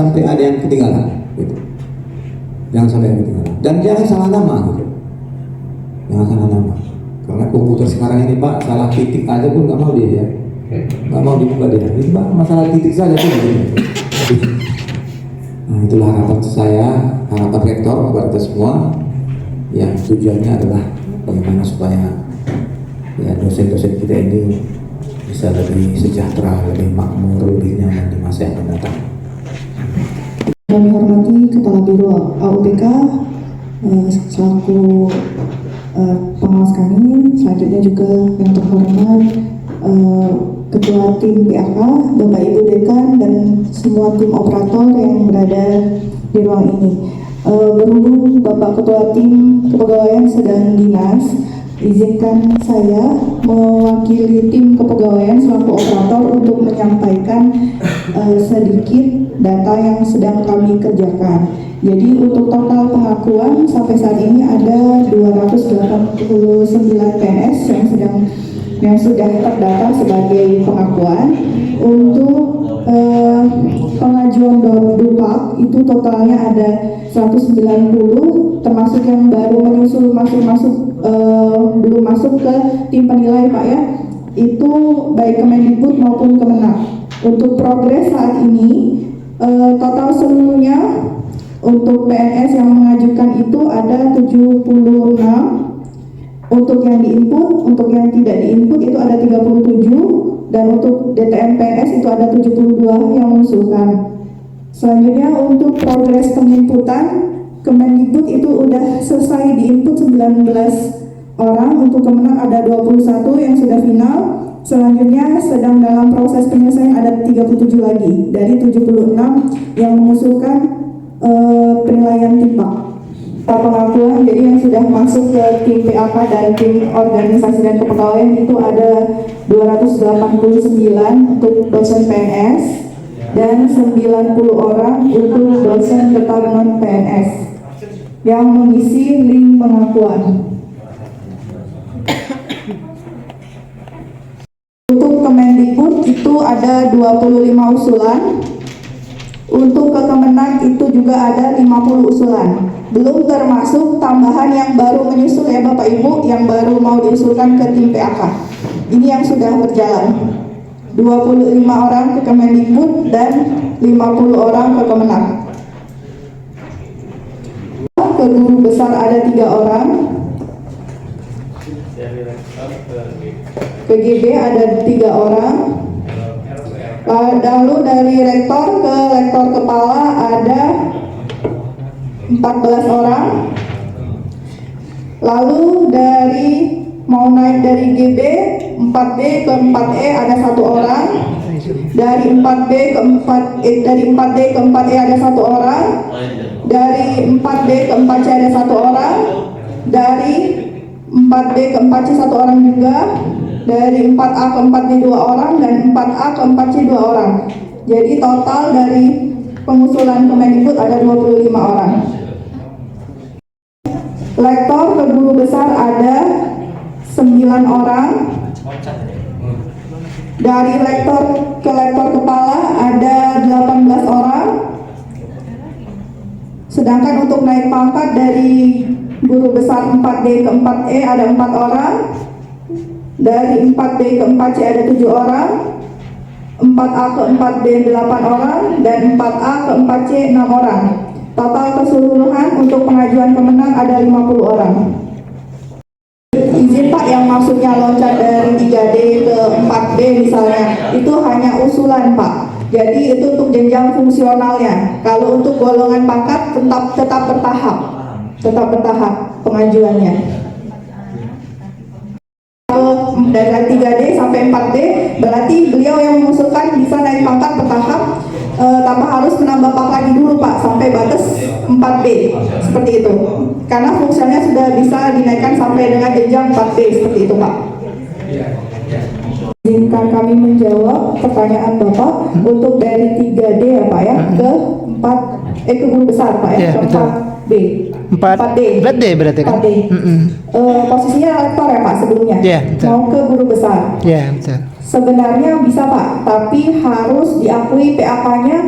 sampai ada yang ketinggalan gitu. Jangan sampai yang ketinggalan, dan jangan salah nama gitu, jangan salah nama, karena komputer sekarang ini Pak, salah titik aja pun nggak mau dia ya, nggak mau dibuka dia. Ini Pak, masalah titik saja pun gitu. Nah, itulah harapan saya, harapan rektor kepada kita semua, yang tujuannya adalah bagaimana supaya ya dosen-dosen kita ini bisa lebih sejahtera, lebih makmur, lebih nyaman di masa yang akan datang. Kami hormati Kepala Biro AUBK selaku pengawas kami, selanjutnya juga yang terhormat Ketua Tim PAK, Bapak Ibu Dekan, dan semua tim operator yang berada di ruang ini. Berhubung Bapak Ketua Tim Kepegawaian sedang dinas, izinkan saya mewakili tim kepegawaian selaku operator untuk menyampaikan sedikit data yang sedang kami kerjakan. Jadi untuk total pengakuan sampai saat ini ada 289 PNS yang sudah terdata sebagai pengakuan. Untuk pengajuan DUPAK itu totalnya ada 190, termasuk yang baru menyusul belum masuk ke tim penilai Pak ya, itu baik Kemendikbud maupun Kemenak. Untuk progres saat ini total seluruhnya untuk PNS yang mengajukan itu ada 76. Untuk yang diinput, untuk yang tidak diinput itu ada 37, dan untuk DTM PNS itu ada 72 yang mengusulkan. Selanjutnya untuk progres penginputan, Kemendikbud itu udah selesai diinput 19 orang, untuk Kemenak ada 21 yang sudah final. Selanjutnya sedang dalam proses penyelesaian ada 37 lagi dari 76 yang mengusulkan penilaian TIPAK. Pengakuan jadi yang sudah masuk ke tim PAK dan tim organisasi dan kepegawaian itu ada 289 untuk dosen PNS dan 90 orang untuk dosen tetap non PNS yang mengisi link pengakuan. Untuk Kemendikbud itu ada 25 usulan. Untuk ke Kemenak itu juga ada 50 usulan. Belum termasuk tambahan yang baru menyusul ya Bapak Ibu, yang baru mau diusulkan ke tim PAK. Ini yang sudah berjalan. 25 orang ke Kemendikbud dan 50 orang ke Kemenak. Ke guru besar ada 3 orang. Ke GB ada 3 orang. Lalu dari rektor ke lektor kepala ada 14 orang. Lalu dari mau naik dari GB 4B ke 4E ada 1 orang. Dari 4B ke 4E dari 4D ke 4E ada 1 orang. Dari 4B ke 4C ada 1 orang. Dari 4B ke 4C 1 orang juga. Dari 4A ke 4B 2 orang, dan 4A ke 4C 2 orang. Jadi total dari pengusulan Kemendikbud ada 25 orang. Lektor ke guru besar ada 9 orang. Dari lektor ke lektor kepala ada 18 orang. Sedangkan untuk naik pangkat dari guru besar 4D ke 4E ada 4 orang. Dari 4B ke 4C ada 7 orang, 4A ke 4B 8 orang, dan 4A ke 4C 6 orang. Total keseluruhan untuk pengajuan Kemenang ada 50 orang. Izin Pak, yang maksudnya loncat dari 3D ke 4B misalnya, itu hanya usulan Pak. Jadi itu untuk jenjang fungsionalnya. Kalau untuk golongan pangkat tetap bertahap pengajuannya. Dari 3D sampai 4D berarti beliau yang mengusulkan bisa naik pangkat bertahap, tanpa harus menambah pangkat lagi dulu Pak sampai batas 4B seperti itu, karena fungsinya sudah bisa dinaikkan sampai dengan jenjang 4B seperti itu Pak. Izinkan kami menjawab pertanyaan Bapak untuk dari 3D ya Pak ya ke ke guru besar Pak ya, ke 4B. 4D berarti kan? 4D. Posisinya lektor ya Pak sebelumnya. Mau ke guru besar. Betul. Sebenarnya bisa Pak, tapi harus diakui PAK-nya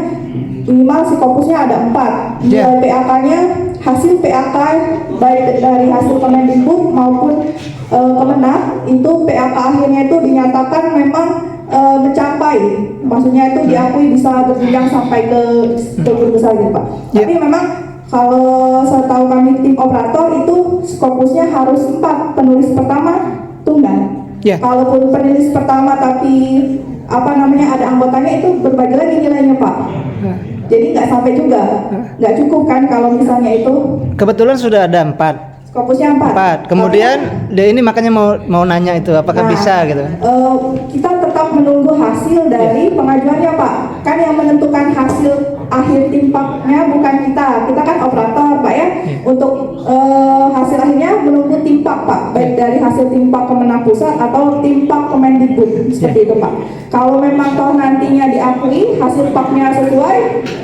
minimal Psikopusnya ada 4. Nilai PAK-nya, hasil PAK baik dari hasil Kemendikbud maupun Kemenag, itu PAK akhirnya itu dinyatakan memang mencapai, maksudnya itu diakui bisa berjenjang sampai ke guru besar gitu Pak. Tapi memang kalau saya tahu kami tim operator itu Psikopusnya harus 4, penulis pertama tunggal. Kalaupun penulis pertama tapi ada anggotanya itu berbagi lagi nilainya Pak. Jadi nggak sampai juga, nggak cukup kan kalau misalnya itu. Kebetulan sudah ada 4. Skopusnya 4. Kemudian dia ini makanya mau nanya itu apakah bisa gitu. Kita tetap menunggu hasil dari pengajuannya Pak. Kan yang menentukan hasil akhir timpaknya bukan kita. Kita kan operator Pak ya. Untuk hasil akhirnya menunggu timpak Pak. Baik dari hasil timpak Kemenang Pusat atau timpak Kemendikbud seperti itu Pak. Kalau memang toh nantinya diakui hasil paknya sesuai,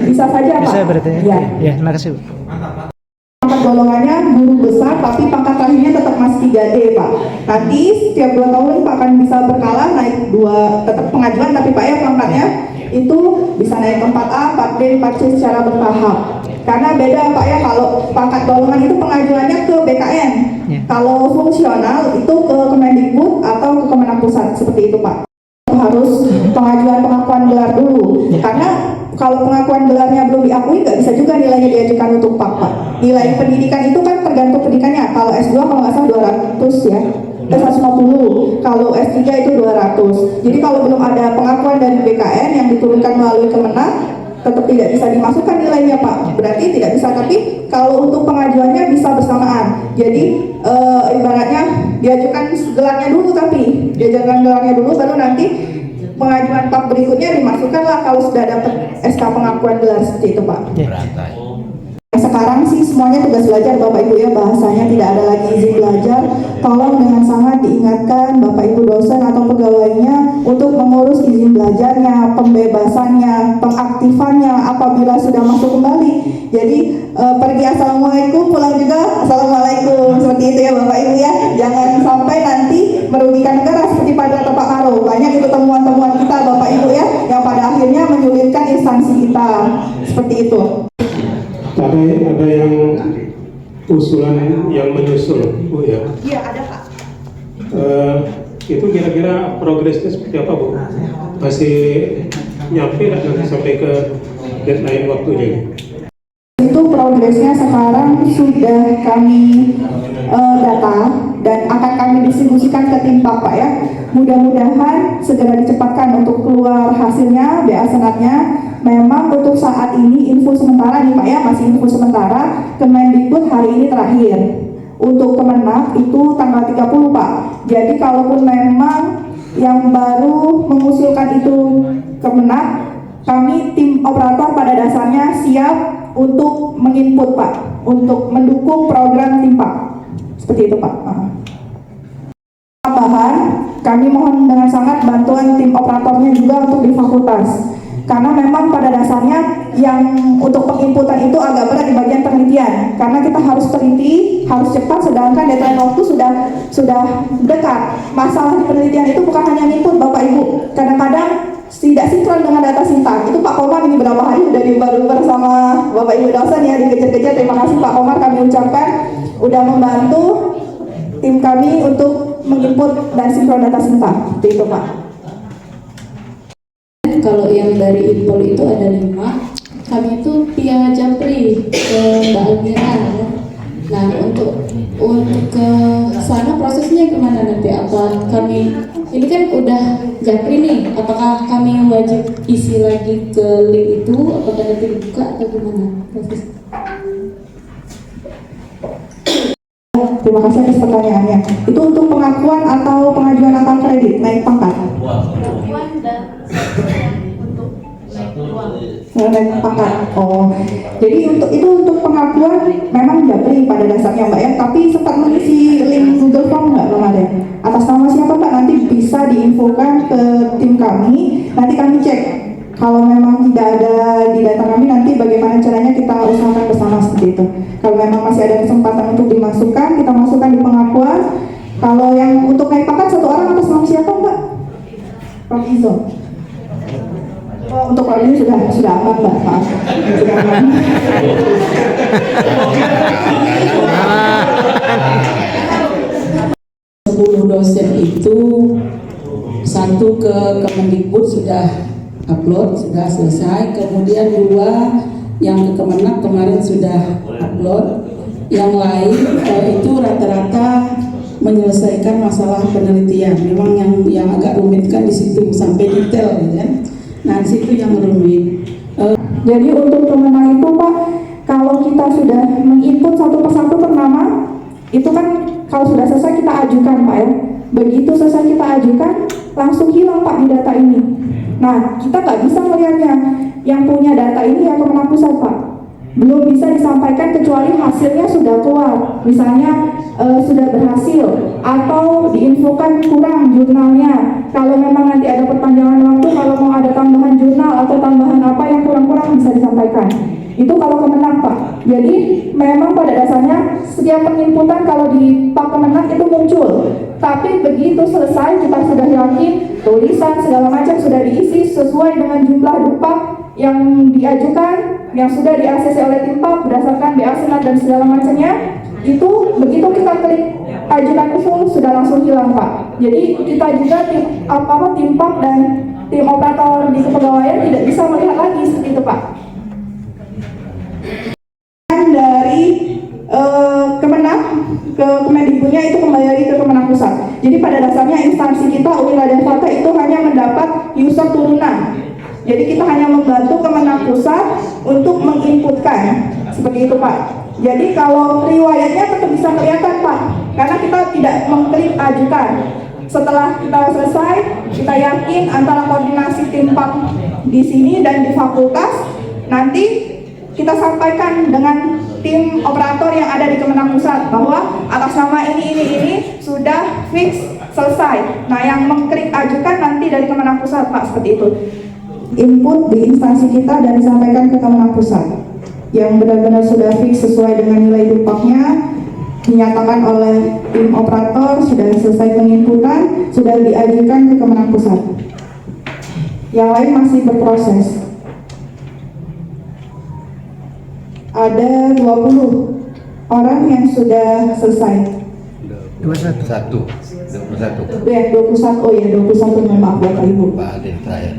bisa saja Pak. Bisa berarti ya. Ya, terima kasih Bu. Pangkat golongannya guru besar tapi pangkat terakhirnya tetap masih 3D Pak. Nanti setiap 2 tahun Pak akan bisa berkala naik 2, tetap pengajuan tapi Pak ya pangkatnya itu bisa naik ke 4A, 4B, 4C secara bertahap. Karena beda Pak ya, kalau pangkat golongan itu pengajuannya ke BKN. Kalau fungsional itu ke Kemendikbud atau ke Kemenang Pusat seperti itu Pak. Harus pengajuan pengakuan gelar dulu. Karena kalau pengakuan gelarnya belum diakui, nggak bisa juga nilainya diajukan untuk Pak. Nilai pendidikan itu kan tergantung pendidikannya. Kalau S2 kalau nggak salah 200 ya, 150. Kalau S3 itu 200. Jadi kalau belum ada pengakuan dari BKN yang diturunkan melalui Kemenang, tetap tidak bisa dimasukkan nilainya Pak. Berarti tidak bisa. Tapi kalau untuk pengajuannya bisa bersamaan. Jadi ibaratnya diajukan gelarnya dulu, tapi diajukan gelarnya dulu baru nanti pengajuan Pak berikutnya dimasukkanlah kalau sudah dapat SK pengakuan gelar seperti itu Pak. Sekarang sih semuanya tugas belajar Bapak Ibu ya, bahasanya tidak ada lagi izin belajar. Tolong dengan sangat diingatkan Bapak Ibu dosen atau pegawainya untuk mengurus izin belajarnya, pembebasannya, pengaktifannya apabila sudah masuk kembali. Jadi pergi assalamualaikum, pulang juga assalamualaikum, seperti itu ya Bapak Ibu ya. Jangan sampai nanti merugikan negara seperti pada Pak Karo. Banyak itu temuan-temuan kita Bapak Ibu ya, yang pada akhirnya menyulitkan instansi kita seperti itu. Tadi ada yang usulan yang menyusul, Bu ya? Iya ada Pak. Itu kira-kira progresnya seperti apa Bu? Masih nyampe nanti sampai ke deadline waktunya? Itu progresnya sekarang sudah kami data dan akan kami distribusikan ke tim Pak ya. Mudah-mudahan segera dicepatkan untuk keluar hasilnya, BA senatnya. Memang untuk saat ini info sementara nih Pak ya, masih info sementara. Kemendikbud hari ini terakhir. Untuk Kemenag itu tanggal 30 Pak. Jadi kalaupun memang yang baru mengusulkan itu Kemenag, kami tim operator pada dasarnya siap untuk menginput Pak, untuk mendukung program timpak seperti itu Pak. Tambahan, kami mohon dengan sangat bantuan tim operatornya juga untuk di fakultas, karena memang pada dasarnya yang untuk penginputan itu agak berat di bagian penelitian, karena kita harus teliti, harus cepat, sedangkan deadline waktu sudah dekat. Masalah di penelitian itu bukan hanya input Bapak Ibu, kadang-kadang tidak sinkron dengan data Sinta. Itu Pak Komar ini berapa hari sudah dibaru bersama Bapak Ibu dosen ya, dikejar-kejar. Terima kasih Pak Komar, kami ucapkan udah membantu tim kami untuk menginput dan sinkron data Sinta. Itu Pak. Kalau yang dari Impol itu ada 5, kami itu via Japri ke Mbak Almira ya. Nah untuk ke sana prosesnya gimana nanti? Apa kami ini kan udah Japri nih, apakah kami wajib isi lagi ke link itu? Apakah nanti dibuka atau gimana proses? Terima kasih atas pertanyaannya. Itu untuk pengakuan atau pengajuan angka kredit naik pangkat? Pengakuan dan untuk naik pangkat. Oh, jadi untuk pengakuan memang Japri pada dasarnya Mbak ya. Tapi sempat mengisi link Google Form nggak belum ada? Atas nama siapa Mbak? Nanti bisa diinfokan ke tim kami. Nanti kami cek. Kalau memang tidak ada di data kami, nanti bagaimana caranya kita usahakan bersama seperti itu. Kalau memang masih ada kesempatan untuk dimasukkan, kita masukkan di pengakuan. Kalau yang untuk naik pangkat 1 orang atas nama siapa Mbak? Prof Izo. Oh, untuk kalau ini sudah aman Pak, maaf. Sudah aman. Ah, 10 dosen itu satu ke Kemendikbud sudah upload, sudah selesai. Kemudian 2 yang ke Kemenak kemarin sudah upload. Yang lain itu rata-rata menyelesaikan masalah penelitian. Memang yang agak rumit kan di situ sampai detail, ya. Nah di situ yang rumit. Jadi untuk Kemenang itu Pak, kalau kita sudah menginput satu persatu per nama, itu kan kalau sudah selesai kita ajukan Pak ya. Begitu selesai kita ajukan, langsung hilang Pak di data ini. Nah kita nggak bisa melihatnya. Yang punya data ini ya Kemenang Pusat Pak. Belum bisa disampaikan kecuali hasilnya sudah keluar. Misalnya sudah berhasil atau diinfokan kurang jurnalnya. Kalau memang nanti ada perpanjangan waktu, kalau mau ada tambahan jurnal atau tambahan apa yang kurang-kurang bisa disampaikan. Itu kalau Kemenang Pak. Jadi memang pada dasarnya setiap penginputan kalau di Pak Kemenang itu muncul. Tapi begitu selesai kita sudah yakin tulisan segala macam sudah diisi sesuai dengan jumlah dupak yang diajukan, yang sudah di-ACC oleh tim PAK berdasarkan BA Senat dan segala macamnya. Itu begitu kita klik ajukan usul sudah langsung hilang Pak. Jadi kita juga tim PAK dan tim operator di kepegawaian tidak bisa melihat lagi seperti itu Pak. Dari Kemenang ke Kemendikbudnya itu kembali lagi ke Kemenang Pusat. Jadi pada dasarnya instansi kita UI dan Fakta itu hanya mendapat user turunan. Jadi kita hanya membantu Kemenang Pusat untuk menginputkan seperti itu Pak. Jadi kalau riwayatnya tetap bisa kelihatan Pak, karena kita tidak mengklik ajukan. Setelah kita selesai, kita yakin antara koordinasi tim PAK di sini dan di fakultas, nanti kita sampaikan dengan tim operator yang ada di Kemenang Pusat bahwa atas nama ini sudah fix selesai. Nah yang mengklik ajukan nanti dari Kemenang Pusat Pak, seperti itu. Input di instansi kita dan disampaikan ke Kemenang Pusat yang benar-benar sudah fix sesuai dengan nilai dupaknya, dinyatakan oleh tim operator sudah selesai penginputan, sudah diajukan ke Kemenang Pusat. Yang lain masih berproses. Ada 20 orang yang sudah selesai. 21. Ya, 21. Oh ya, 21, maaf Bapak Ibu. Pak Adil saya.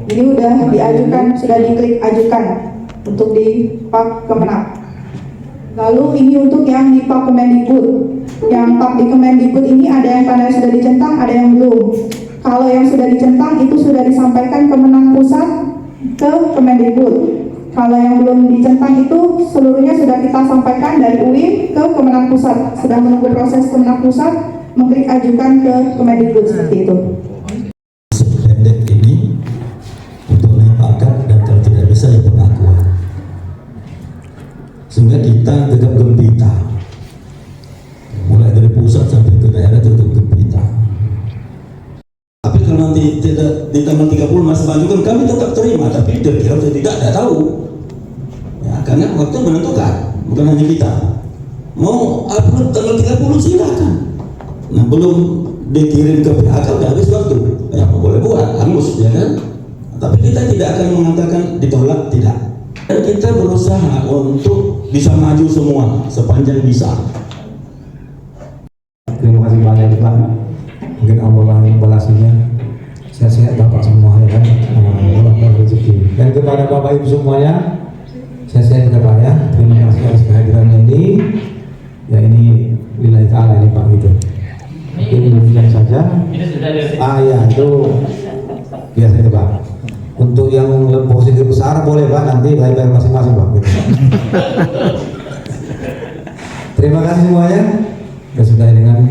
Ini udah diajukan, sudah diklik ajukan untuk di PAK Kemenang. Lalu ini untuk yang di PAK Kemendikbud. Yang PAK di Kemendikbud ini ada yang tanda sudah dicentang, ada yang belum. Kalau yang sudah dicentang itu sudah disampaikan Kemenang Pusat ke Kemendikbud. Kalau yang belum dicentang itu seluruhnya sudah kita sampaikan dari UI ke Kemenang Pusat. Sedang menunggu proses Kemenang Pusat mengklik ajukan ke Kemendikbud seperti itu. Pendek ini untuk menyepakkan dan kalau tidak bisa ya pengakuan. Sehingga kita tetap gembira. Mulai dari pusat sampai ke daerah tetap gembira. Tapi kalau nanti tidak di tanggal 30 masih majukan, kami tetap terima, tapi kira-kira tidak tahu. Ya, karena waktu menentukan, bukan hanya kita. Mau upload tanggal 30 silakan. Nah belum dikirim ke PHK udah habis waktu, ya boleh buat, hangus ya kan. Tapi kita tidak akan mengatakan ditolak, tidak. Dan kita berusaha untuk bisa maju semua sepanjang bisa. Terima kasih banyak Pak. Mungkin Allah yang membalasinya. Sehat-sehat Bapak semua ya kan. Allah rezeki. Dan kepada Bapak Ibu semuanya, sehat-sehat juga Pak ya. Terima kasih atas kehadirannya ini. Ya ini lillahi ta'ala ini Pak gitu. Ini demikian saja. Ya itu biasa itu Pak. Untuk yang positif besar boleh Pak, nanti bayar masing-masing Pak. Gitu. Terima kasih semuanya. Sudah dengan